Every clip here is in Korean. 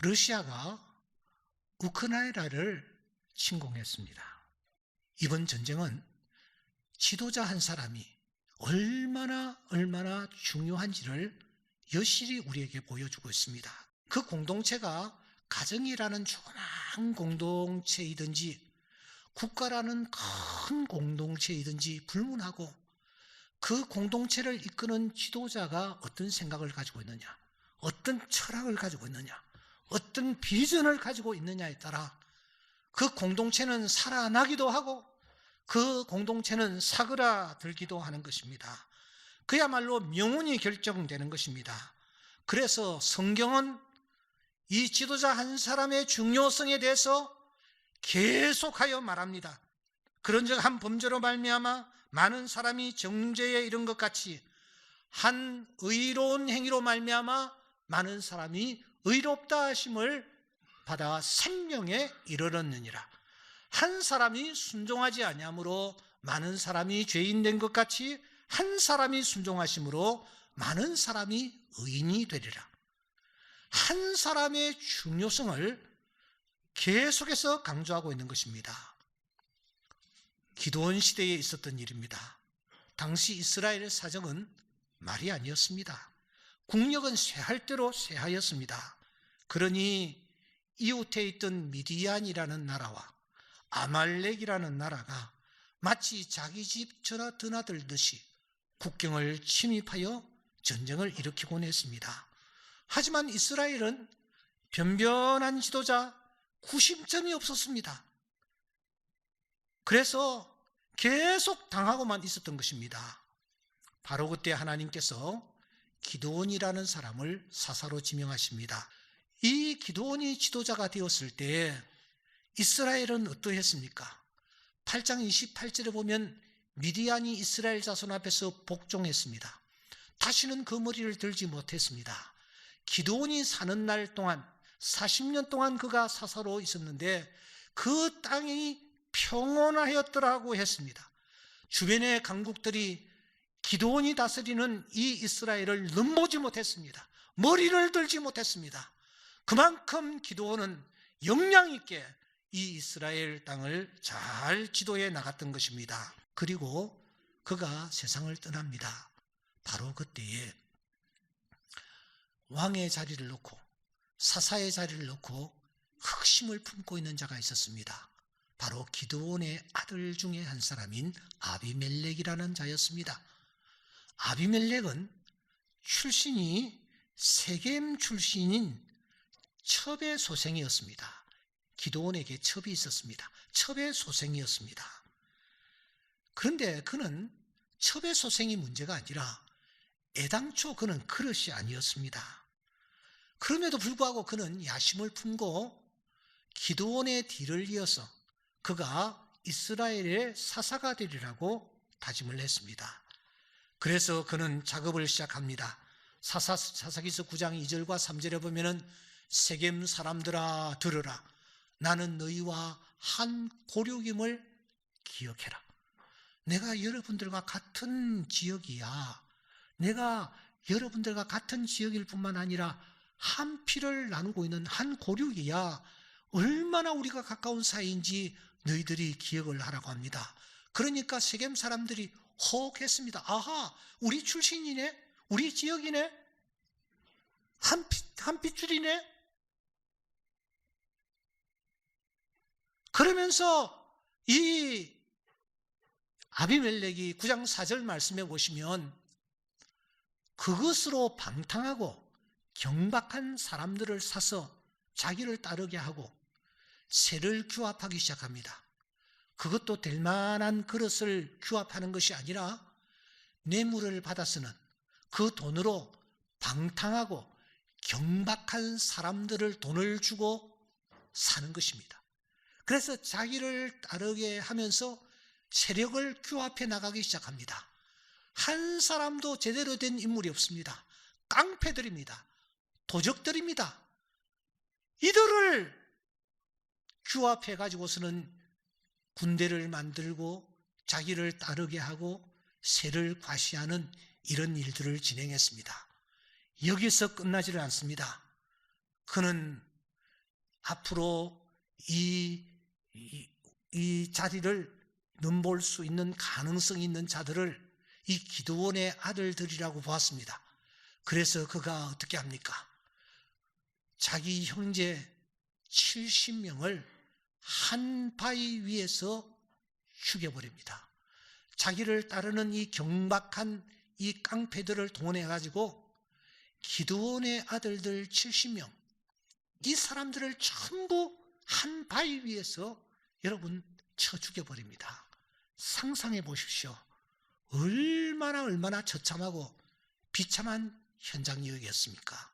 러시아가 우크라이나를 침공했습니다. 이번 전쟁은 지도자 한 사람이 얼마나 중요한지를 여실히 우리에게 보여주고 있습니다. 그 공동체가 가정이라는 조그마한 공동체이든지 국가라는 큰 공동체이든지 불문하고 그 공동체를 이끄는 지도자가 어떤 생각을 가지고 있느냐, 어떤 철학을 가지고 있느냐, 어떤 비전을 가지고 있느냐에 따라 그 공동체는 살아나기도 하고 그 공동체는 사그라들기도 하는 것입니다. 그야말로 명운이 결정되는 것입니다. 그래서 성경은 이 지도자 한 사람의 중요성에 대해서 계속하여 말합니다. 그런즉 한 범죄로 말미암아 많은 사람이 정죄에 이른 것 같이 한 의로운 행위로 말미암아 많은 사람이 의롭다 하심을 받아 생명에 이르렀느니라. 한 사람이 순종하지 아니함으로 많은 사람이 죄인 된 것 같이 한 사람이 순종하심으로 많은 사람이 의인이 되리라. 한 사람의 중요성을 계속해서 강조하고 있는 것입니다. 기드온 시대에 있었던 일입니다. 당시 이스라엘의 사정은 말이 아니었습니다. 국력은 쇠할 대로 쇠하였습니다. 그러니 이웃에 있던 미디안이라는 나라와 아말렉이라는 나라가 마치 자기 집 전화 드나들듯이 국경을 침입하여 전쟁을 일으키곤 했습니다. 하지만 이스라엘은 변변한 지도자, 구심점이 없었습니다. 그래서 계속 당하고만 있었던 것입니다. 바로 그때 하나님께서 기드온이라는 사람을 사사로 지명하십니다. 이 기드온이 지도자가 되었을 때 이스라엘은 어떠했습니까? 8장 28절에 보면 미디안이 이스라엘 자손 앞에서 복종했습니다. 다시는 그 머리를 들지 못했습니다. 기드온이 사는 날 동안 40년 동안 그가 사사로 있었는데 그 땅이 평온하였더라고 했습니다. 주변의 강국들이 기드온이 다스리는 이 이스라엘을 넘보지 못했습니다. 머리를 들지 못했습니다. 그만큼 기드온은 역량 있게 이 이스라엘 땅을 잘 지도해 나갔던 것입니다. 그리고 그가 세상을 떠납니다. 바로 그때에 왕의 자리를 놓고 사사의 자리를 놓고 흑심을 품고 있는 자가 있었습니다. 바로 기드온의 아들 중에 한 사람인 아비멜렉이라는 자였습니다. 아비멜렉은 출신이 세겜 출신인 첩의 소생이었습니다. 기드온에게 첩이 있었습니다. 첩의 소생이었습니다. 그런데 그는 첩의 소생이 문제가 아니라 애당초 그는 그릇이 아니었습니다. 그럼에도 불구하고 그는 야심을 품고 기드온의 뒤를 이어서 그가 이스라엘의 사사가 되리라고 다짐을 했습니다. 그래서 그는 작업을 시작합니다. 사사기서 9장 2절과 3절에 보면은 세겜 사람들아 들으라. 나는 너희와 한 고륙임을 기억해라. 내가 여러분들과 같은 지역이야. 내가 여러분들과 같은 지역일 뿐만 아니라 한 피를 나누고 있는 한 고륙이야. 얼마나 우리가 가까운 사이인지 너희들이 기억을 하라고 합니다. 그러니까 세겜 사람들이 혹했습니다. 아하, 우리 출신이네? 우리 지역이네? 한 핏줄이네? 그러면서 이 아비멜렉이 9장 4절 말씀에 보시면 그것으로 방탕하고 경박한 사람들을 사서 자기를 따르게 하고 새를 규합하기 시작합니다. 그것도 될 만한 그릇을 규합하는 것이 아니라 뇌물을 받아서는 그 돈으로 방탕하고 경박한 사람들을 돈을 주고 사는 것입니다. 그래서 자기를 따르게 하면서 세력을 규합해 나가기 시작합니다. 한 사람도 제대로 된 인물이 없습니다. 깡패들입니다. 도적들입니다. 이들을 규합해 가지고서는 군대를 만들고 자기를 따르게 하고 세를 과시하는 이런 일들을 진행했습니다. 여기서 끝나지를 않습니다. 그는 앞으로 이 자리를 넘볼 수 있는 가능성이 있는 자들을 이 기드온의 아들들이라고 보았습니다. 그래서 그가 어떻게 합니까? 자기 형제 70명을 한 바위 위에서 죽여버립니다. 자기를 따르는 이 경박한 이 깡패들을 동원해 가지고 기드온의 아들들 70명, 이 사람들을 전부 한 바위 위에서 여러분 쳐 죽여버립니다. 상상해 보십시오. 얼마나 처참하고 비참한 현장이었겠습니까?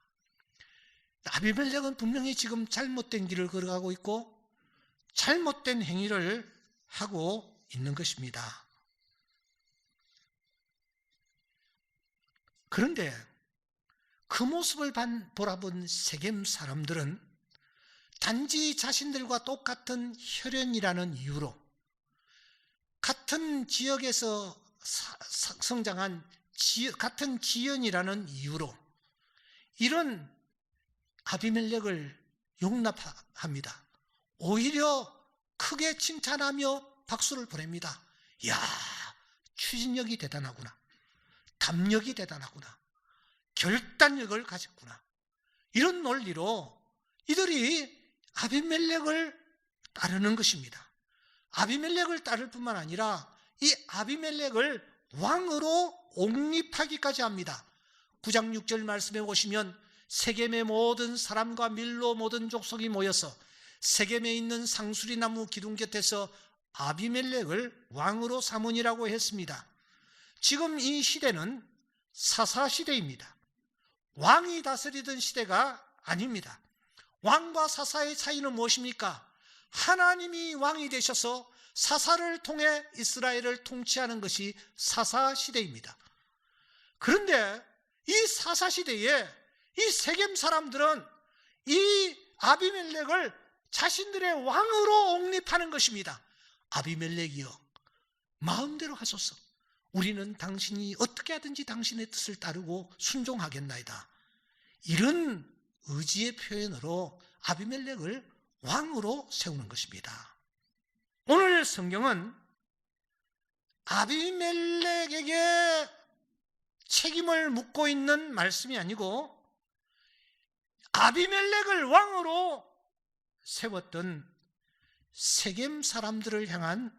아비멜렉은 분명히 지금 잘못된 길을 걸어가고 있고 잘못된 행위를 하고 있는 것입니다. 그런데 그 모습을 바라본 세겜 사람들은 단지 자신들과 똑같은 혈연이라는 이유로, 같은 지역에서 성장한 같은 지연이라는 이유로 이런 아비멜렉을 용납합니다. 오히려 크게 칭찬하며 박수를 보냅니다. 이야, 추진력이 대단하구나. 담력이 대단하구나. 결단력을 가졌구나. 이런 논리로 이들이 아비멜렉을 따르는 것입니다. 아비멜렉을 따를 뿐만 아니라 이 아비멜렉을 왕으로 옹립하기까지 합니다. 9장 6절 말씀에 보시면 세겜의 모든 사람과 밀로 모든 족속이 모여서 세겜에 있는 상수리 나무 기둥 곁에서 아비멜렉을 왕으로 삼으니라고 했습니다. 지금 이 시대는 사사시대입니다. 왕이 다스리던 시대가 아닙니다. 왕과 사사의 차이는 무엇입니까? 하나님이 왕이 되셔서 사사를 통해 이스라엘을 통치하는 것이 사사시대입니다. 그런데 이 사사시대에 이 세겜 사람들은 이 아비멜렉을 자신들의 왕으로 옹립하는 것입니다. 아비멜렉이여, 마음대로 하소서. 우리는 당신이 어떻게 하든지 당신의 뜻을 따르고 순종하겠나이다. 이런 의지의 표현으로 아비멜렉을 왕으로 세우는 것입니다. 오늘 성경은 아비멜렉에게 책임을 묻고 있는 말씀이 아니고 아비멜렉을 왕으로 세웠던 세겜 사람들을 향한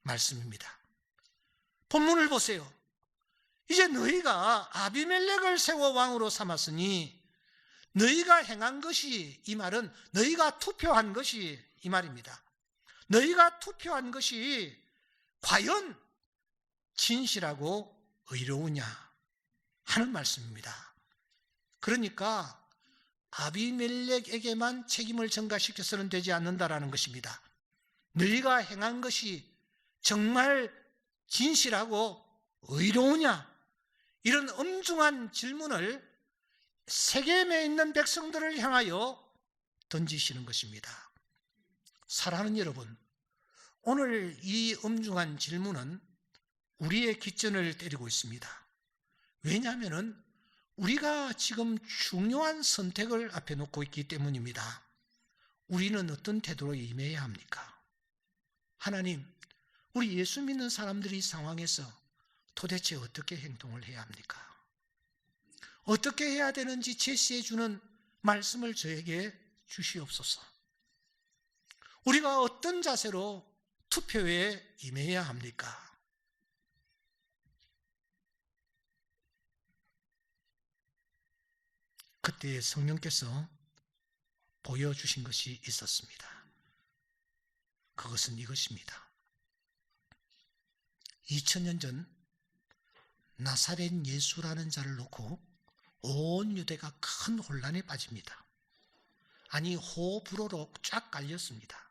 말씀입니다. 본문을 보세요. 이제 너희가 아비멜렉을 세워 왕으로 삼았으니 너희가 행한 것이, 이 말은 너희가 투표한 것이 이 말입니다. 너희가 투표한 것이 과연 진실하고 의로우냐 하는 말씀입니다. 그러니까 아비멜렉에게만 책임을 전가시켜서는 되지 않는다라는 것입니다. 너희가 행한 것이 정말 진실하고 의로우냐, 이런 엄중한 질문을 세겜에 있는 백성들을 향하여 던지시는 것입니다. 사랑하는 여러분, 오늘 이 엄중한 질문은 우리의 기전을 때리고 있습니다. 왜냐하면 우리가 지금 중요한 선택을 앞에 놓고 있기 때문입니다. 우리는 어떤 태도로 임해야 합니까? 하나님, 우리 예수 믿는 사람들이 이 상황에서 도대체 어떻게 행동을 해야 합니까? 어떻게 해야 되는지 제시해 주는 말씀을 저에게 주시옵소서. 우리가 어떤 자세로 투표에 임해야 합니까? 그때 성령께서 보여주신 것이 있었습니다. 그것은 이것입니다. 2000년 전 나사렛 예수라는 자를 놓고 온 유대가 큰 혼란에 빠집니다. 아니, 호불호로 쫙 갈렸습니다.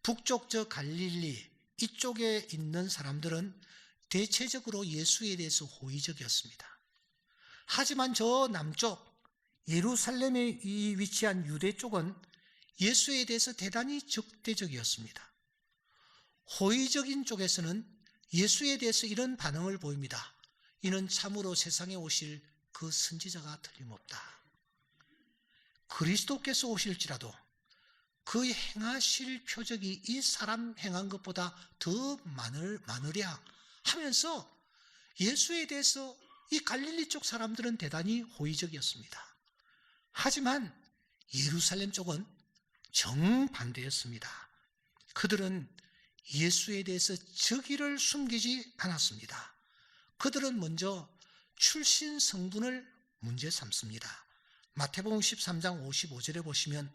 북쪽 저 갈릴리 이쪽에 있는 사람들은 대체적으로 예수에 대해서 호의적이었습니다. 하지만 저 남쪽 예루살렘에 위치한 유대 쪽은 예수에 대해서 대단히 적대적이었습니다. 호의적인 쪽에서는 예수에 대해서 이런 반응을 보입니다. 이는 참으로 세상에 오실 그 선지자가 틀림없다. 그리스도께서 오실지라도 그 행하실 표적이 이 사람 행한 것보다 더 많으랴 하면서 예수에 대해서 이 갈릴리 쪽 사람들은 대단히 호의적이었습니다. 하지만 예루살렘 쪽은 정반대였습니다. 그들은 예수에 대해서 저기를 숨기지 않았습니다. 그들은 먼저 출신 성분을 문제 삼습니다. 마태복음 13장 55절에 보시면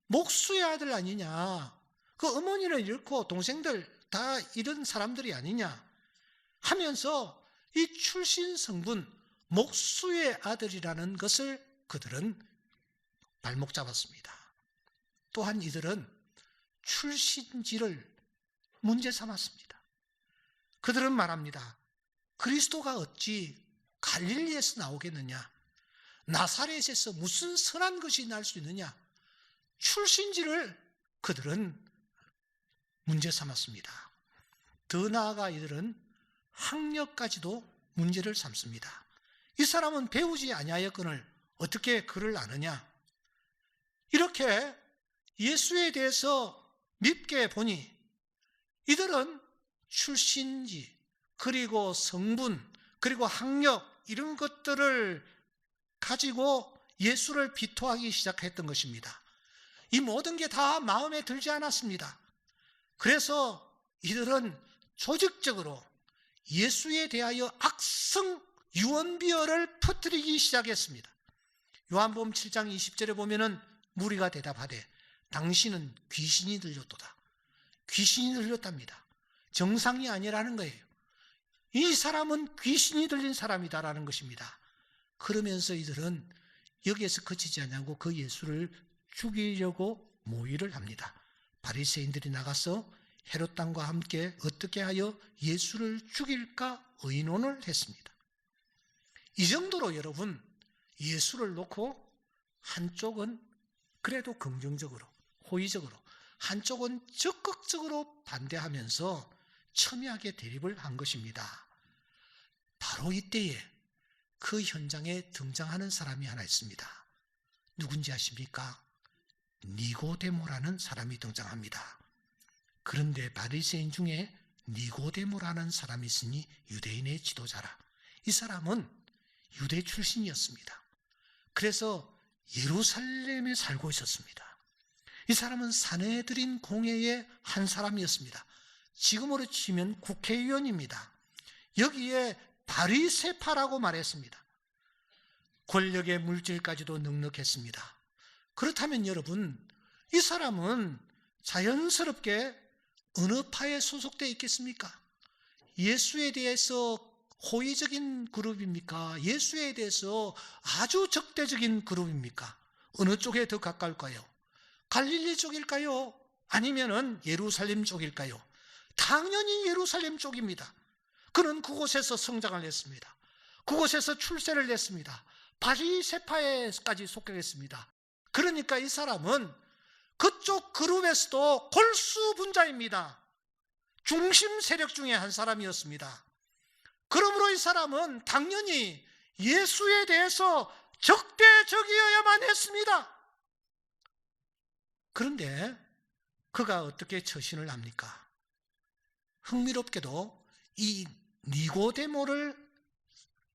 목수의 아들 아니냐, 그 어머니를 잃고 동생들 다 잃은 사람들이 아니냐 하면서 이 출신 성분, 목수의 아들이라는 것을 그들은 발목 잡았습니다. 또한 이들은 출신지를 문제 삼았습니다. 그들은 말합니다. 그리스도가 어찌 갈릴리에서 나오겠느냐? 나사렛에서 무슨 선한 것이 날 수 있느냐? 출신지를 그들은 문제 삼았습니다. 더 나아가 이들은 학력까지도 문제를 삼습니다. 이 사람은 배우지 아니하였거늘 어떻게 글을 아느냐? 이렇게 예수에 대해서 밉게 보니 이들은 출신지, 그리고 성분, 그리고 학력 이런 것들을 가지고 예수를 비토하기 시작했던 것입니다. 이 모든 게 다 마음에 들지 않았습니다. 그래서 이들은 조직적으로 예수에 대하여 악성 유언비어를 퍼뜨리기 시작했습니다. 요한복음 7장 20절에 보면은 무리가 대답하되 당신은 귀신이 들렸도다. 귀신이 들렸답니다. 정상이 아니라는 거예요. 이 사람은 귀신이 들린 사람이다라는 것입니다. 그러면서 이들은 여기에서 그치지 않냐고 그 예수를 죽이려고 모의를 합니다. 바리새인들이 나가서 헤롯 당과 함께 어떻게 하여 예수를 죽일까 의논을 했습니다. 이 정도로 여러분, 예수를 놓고 한쪽은 그래도 긍정적으로, 호의적으로, 한쪽은 적극적으로 반대하면서 첨예하게 대립을 한 것입니다. 바로 이때에 그 현장에 등장하는 사람이 하나 있습니다. 누군지 아십니까? 니고데모라는 사람이 등장합니다. 그런데 바리새인 중에 니고데모라는 사람이 있으니 유대인의 지도자라. 이 사람은 유대 출신이었습니다. 그래서 예루살렘에 살고 있었습니다. 이 사람은 사내들인 공회의 한 사람이었습니다. 지금으로 치면 국회의원입니다. 여기에 바리새파라고 말했습니다. 권력의 물질까지도 넉넉했습니다. 그렇다면 여러분, 이 사람은 자연스럽게 어느 파에 소속되어 있겠습니까? 예수에 대해서 호의적인 그룹입니까? 예수에 대해서 아주 적대적인 그룹입니까? 어느 쪽에 더 가까울까요? 갈릴리 쪽일까요? 아니면은 예루살렘 쪽일까요? 당연히 예루살렘 쪽입니다. 그는 그곳에서 성장을 했습니다. 그곳에서 출세를 했습니다. 바리새파에까지 속했습니다. 그러니까 이 사람은 그쪽 그룹에서도 골수분자입니다. 중심 세력 중에 한 사람이었습니다. 그러므로 이 사람은 당연히 예수에 대해서 적대적이어야만 했습니다. 그런데 그가 어떻게 처신을 합니까? 흥미롭게도 이 니고데모를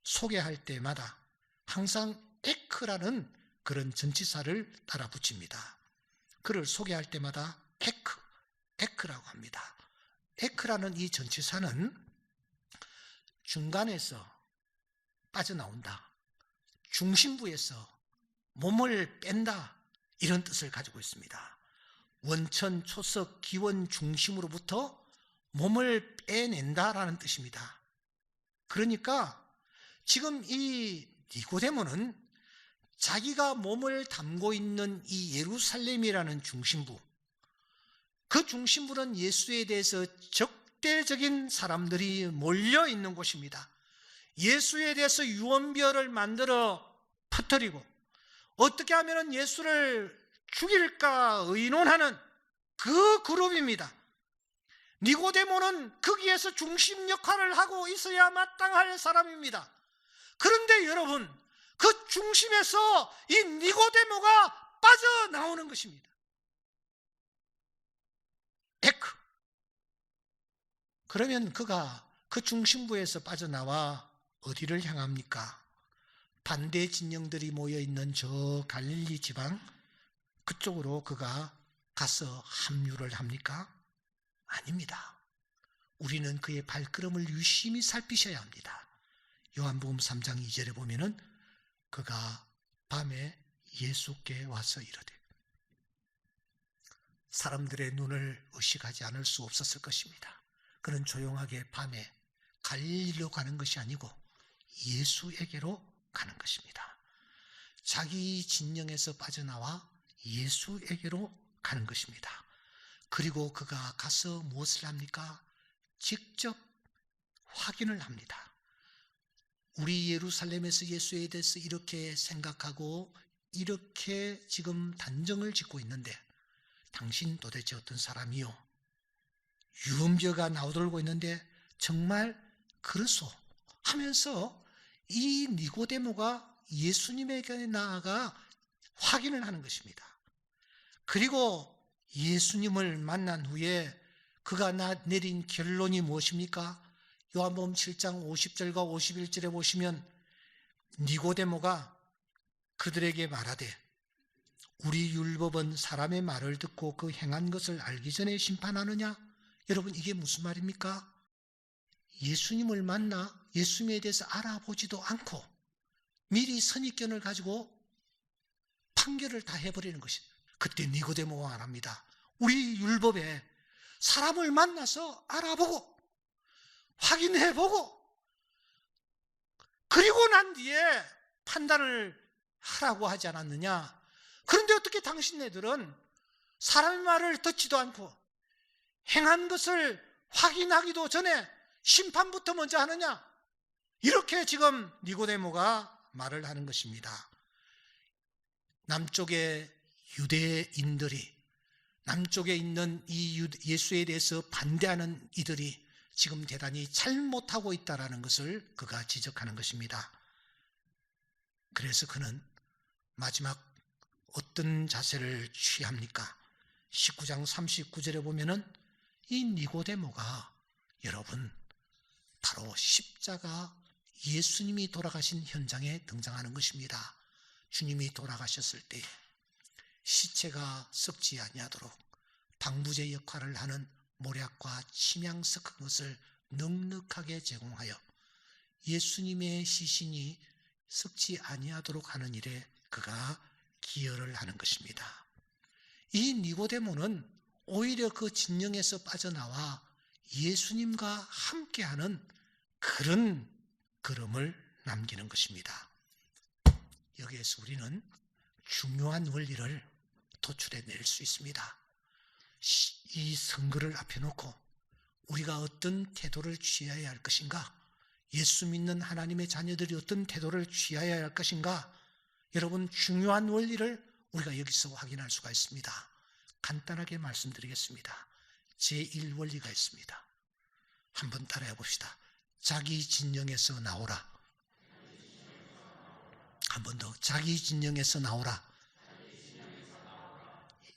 소개할 때마다 항상 에크라는 그런 전치사를 따라 붙입니다. 그를 소개할 때마다 에크라고 합니다. 에크라는 이 전치사는 중간에서 빠져나온다, 중심부에서 몸을 뺀다, 이런 뜻을 가지고 있습니다. 원천, 초석, 기원 중심으로부터 몸을 빼낸다라는 뜻입니다. 그러니까 지금 이 니고데모는 자기가 몸을 담고 있는 이 예루살렘이라는 중심부, 그 중심부는 예수에 대해서 적대적인 사람들이 몰려 있는 곳입니다. 예수에 대해서 유언비어를 만들어 퍼뜨리고 어떻게 하면 예수를 죽일까 의논하는 그 그룹입니다. 니고데모는 거기에서 중심 역할을 하고 있어야 마땅할 사람입니다. 그런데 여러분, 그 중심에서 이 니고데모가 빠져나오는 것입니다. 그러면 그가 그 중심부에서 빠져나와 어디를 향합니까? 반대 진영들이 모여있는 저 갈릴리 지방 그쪽으로 그가 가서 합류를 합니까? 아닙니다. 우리는 그의 발걸음을 유심히 살피셔야 합니다. 요한복음 3장 2절에 보면은 그가 밤에 예수께 와서 이르되, 사람들의 눈을 의식하지 않을 수 없었을 것입니다. 그는 조용하게 밤에 갈릴리로 가는 것이 아니고 예수에게로 가는 것입니다. 자기 진영에서 빠져나와 예수에게로 가는 것입니다. 그리고 그가 가서 무엇을 합니까? 직접 확인을 합니다. 우리 예루살렘에서 예수에 대해서 이렇게 생각하고 이렇게 지금 단정을 짓고 있는데 당신 도대체 어떤 사람이요? 유언비어가 나오돌고 있는데 정말 그렇소 하면서 이 니고데모가 예수님에게 나아가 확인을 하는 것입니다. 그리고 예수님을 만난 후에 그가 내린 결론이 무엇입니까? 요한복음 7장 50절과 51절에 보시면 니고데모가 그들에게 말하되, 우리 율법은 사람의 말을 듣고 그 행한 것을 알기 전에 심판하느냐? 여러분, 이게 무슨 말입니까? 예수님을 만나 예수님에 대해서 알아보지도 않고 미리 선입견을 가지고 판결을 다 해버리는 것입니다. 그때 니고데모가 말합니다. 우리 율법에 사람을 만나서 알아보고 확인해보고 그리고 난 뒤에 판단을 하라고 하지 않았느냐? 그런데 어떻게 당신네들은 사람의 말을 듣지도 않고 행한 것을 확인하기도 전에 심판부터 먼저 하느냐? 이렇게 지금 니고데모가 말을 하는 것입니다. 남쪽의 유대인들이, 남쪽에 있는 이 예수에 대해서 반대하는 이들이 지금 대단히 잘못하고 있다는 것을 그가 지적하는 것입니다. 그래서 그는 마지막 어떤 자세를 취합니까? 19장 39절에 보면은 이 니고데모가 여러분 바로 십자가 예수님이 돌아가신 현장에 등장하는 것입니다. 주님이 돌아가셨을 때 시체가 썩지 아니하도록 방부제 역할을 하는 모략과 침향 섞은 것을 넉넉하게 제공하여 예수님의 시신이 썩지 아니하도록 하는 일에 그가 기여를 하는 것입니다. 이 니고데모는 오히려 그 진영에서 빠져나와 예수님과 함께하는 그런 걸음을 남기는 것입니다. 여기에서 우리는 중요한 원리를 도출해낼 수 있습니다. 이 선거를 앞에 놓고 우리가 어떤 태도를 취해야 할 것인가? 예수 믿는 하나님의 자녀들이 어떤 태도를 취해야 할 것인가? 여러분, 중요한 원리를 우리가 여기서 확인할 수가 있습니다. 간단하게 말씀드리겠습니다. 제1원리가 있습니다. 한번 따라해 봅시다. 자기 진영에서 나오라. 한 번 더. 자기 진영에서 나오라.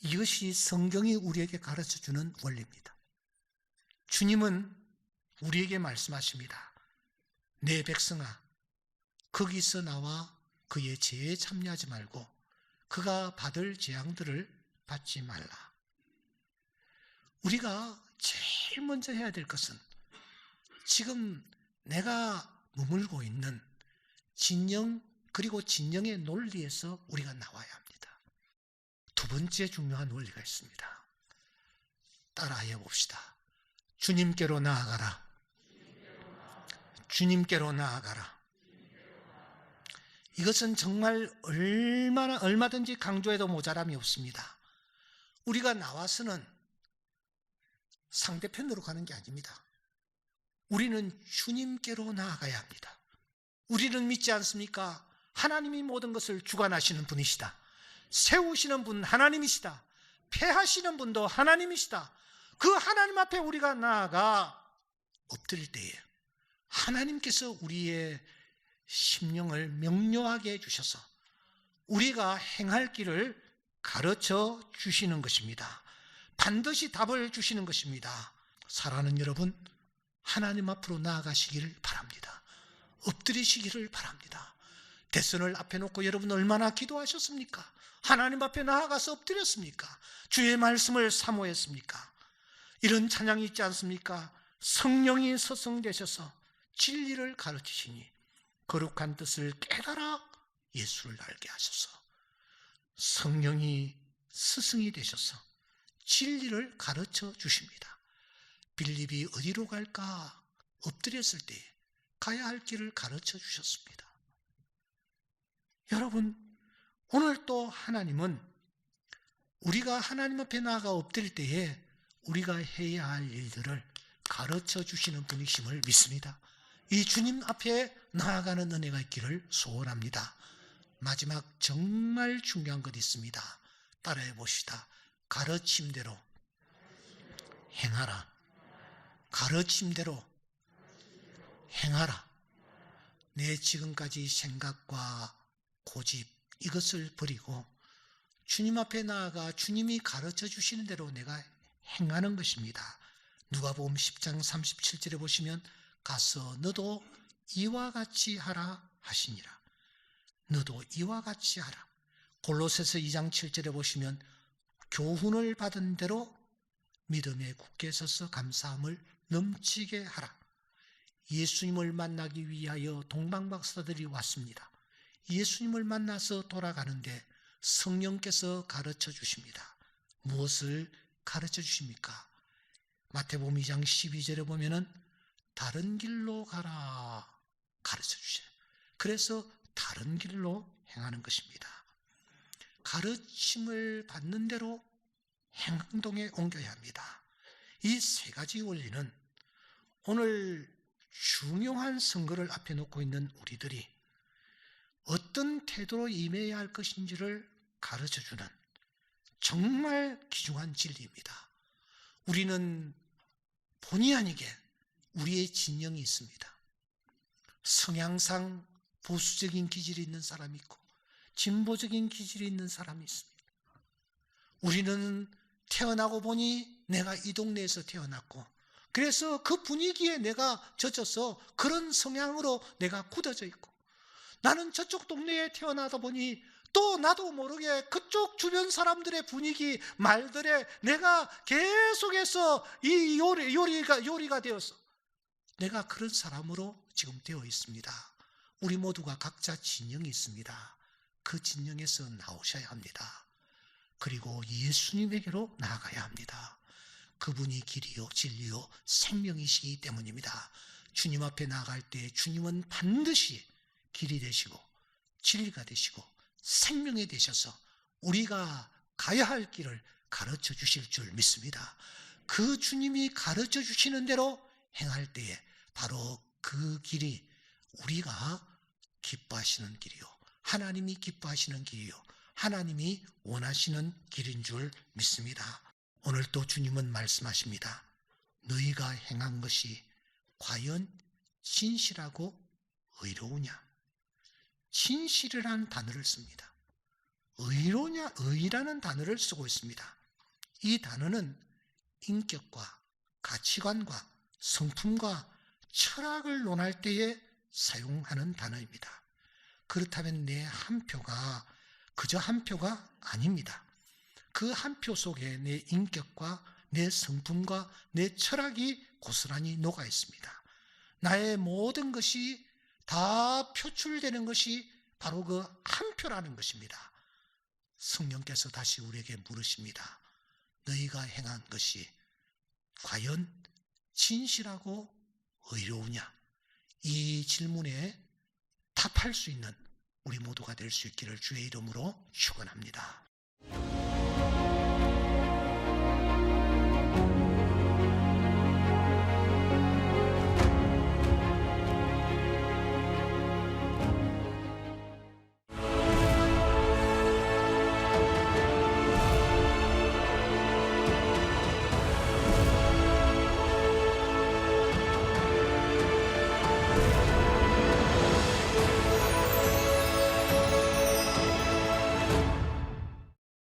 이것이 성경이 우리에게 가르쳐주는 원리입니다. 주님은 우리에게 말씀하십니다. 내 백성아, 거기서 나와 그의 죄에 참여하지 말고 그가 받을 재앙들을 받지 말라. 우리가 제일 먼저 해야 될 것은 지금 내가 머물고 있는 진영 그리고 진영의 논리에서 우리가 나와야 합니다. 두 번째 중요한 원리가 있습니다. 따라해 봅시다. 주님께로 나아가라. 주님께로 나아가라. 이것은 정말 얼마든지 강조해도 모자람이 없습니다. 우리가 나와서는 상대편으로 가는 게 아닙니다. 우리는 주님께로 나아가야 합니다. 우리는 믿지 않습니까? 하나님이 모든 것을 주관하시는 분이시다. 세우시는 분 하나님이시다. 패하시는 분도 하나님이시다. 그 하나님 앞에 우리가 나아가 엎드릴 때에 하나님께서 우리의 심령을 명료하게 해주셔서 우리가 행할 길을 가르쳐 주시는 것입니다. 반드시 답을 주시는 것입니다. 사랑하는 여러분, 하나님 앞으로 나아가시기를 바랍니다. 엎드리시기를 바랍니다. 대선을 앞에 놓고 여러분 얼마나 기도하셨습니까? 하나님 앞에 나아가서 엎드렸습니까? 주의 말씀을 사모했습니까? 이런 찬양이 있지 않습니까? 성령이 서성되셔서 진리를 가르치시니 거룩한 뜻을 깨달아 예수를 알게 하셔서 성령이 스승이 되셔서 진리를 가르쳐 주십니다. 빌립이 어디로 갈까 엎드렸을 때 가야 할 길을 가르쳐 주셨습니다. 여러분, 오늘 또 하나님은 우리가 하나님 앞에 나아가 엎드릴 때에 우리가 해야 할 일들을 가르쳐 주시는 분이심을 믿습니다. 이 주님 앞에 나아가는 은혜가 있기를 소원합니다. 마지막 정말 중요한 것 있습니다. 따라해 봅시다. 가르침대로 행하라. 가르침대로 행하라. 내 지금까지 생각과 고집 이것을 버리고 주님 앞에 나아가 주님이 가르쳐 주시는 대로 내가 행하는 것입니다. 누가복음 10장 37절에 보시면 가서 너도 이와 같이 하라 하시니라. 너도 이와 같이 하라. 골로새서 2장 7절에 보시면 교훈을 받은 대로 믿음에 굳게 서서 감사함을 넘치게 하라. 예수님을 만나기 위하여 동방박사들이 왔습니다. 예수님을 만나서 돌아가는데 성령께서 가르쳐 주십니다. 무엇을 가르쳐 주십니까? 마태복음 2장 12절에 보면은 다른 길로 가라 가르쳐 주셔요. 그래서 다른 길로 행하는 것입니다. 가르침을 받는 대로 행동에 옮겨야 합니다. 이 세 가지 원리는 오늘 중요한 선거를 앞에 놓고 있는 우리들이 어떤 태도로 임해야 할 것인지를 가르쳐주는 정말 귀중한 진리입니다. 우리는 본의 아니게 우리의 진영이 있습니다. 성향상 보수적인 기질이 있는 사람이 있고 진보적인 기질이 있는 사람이 있습니다. 우리는 태어나고 보니 내가 이 동네에서 태어났고 그래서 그 분위기에 내가 젖어서 그런 성향으로 내가 굳어져 있고 나는 저쪽 동네에 태어나다 보니 또 나도 모르게 그쪽 주변 사람들의 분위기, 말들에 내가 계속해서 이 요리가 되어서 내가 그런 사람으로 지금 되어 있습니다. 우리 모두가 각자 진영이 있습니다. 그 진영에서 나오셔야 합니다. 그리고 예수님에게로 나아가야 합니다. 그분이 길이요 진리요 생명이시기 때문입니다. 주님 앞에 나아갈 때 주님은 반드시 길이 되시고 진리가 되시고 생명이 되셔서 우리가 가야 할 길을 가르쳐 주실 줄 믿습니다. 그 주님이 가르쳐 주시는 대로 행할 때에 바로 그 길이 우리가 기뻐하시는 길이요 하나님이 기뻐하시는 길이요 하나님이 원하시는 길인 줄 믿습니다. 오늘 또 주님은 말씀하십니다. 너희가 행한 것이 과연 진실하고 의로우냐? 진실이라는 단어를 씁니다. 의라는 단어를 쓰고 있습니다. 이 단어는 인격과 가치관과 성품과 철학을 논할 때에 사용하는 단어입니다. 그렇다면 내 한 표가 그저 한 표가 아닙니다. 그 한 표 속에 내 인격과 내 성품과 내 철학이 고스란히 녹아 있습니다. 나의 모든 것이 다 표출되는 것이 바로 그 한 표라는 것입니다. 성령께서 다시 우리에게 물으십니다. 너희가 행한 것이 과연 진실하고 의로우냐? 이 질문에 답할 수 있는 우리 모두가 될 수 있기를 주의 이름으로 축원합니다.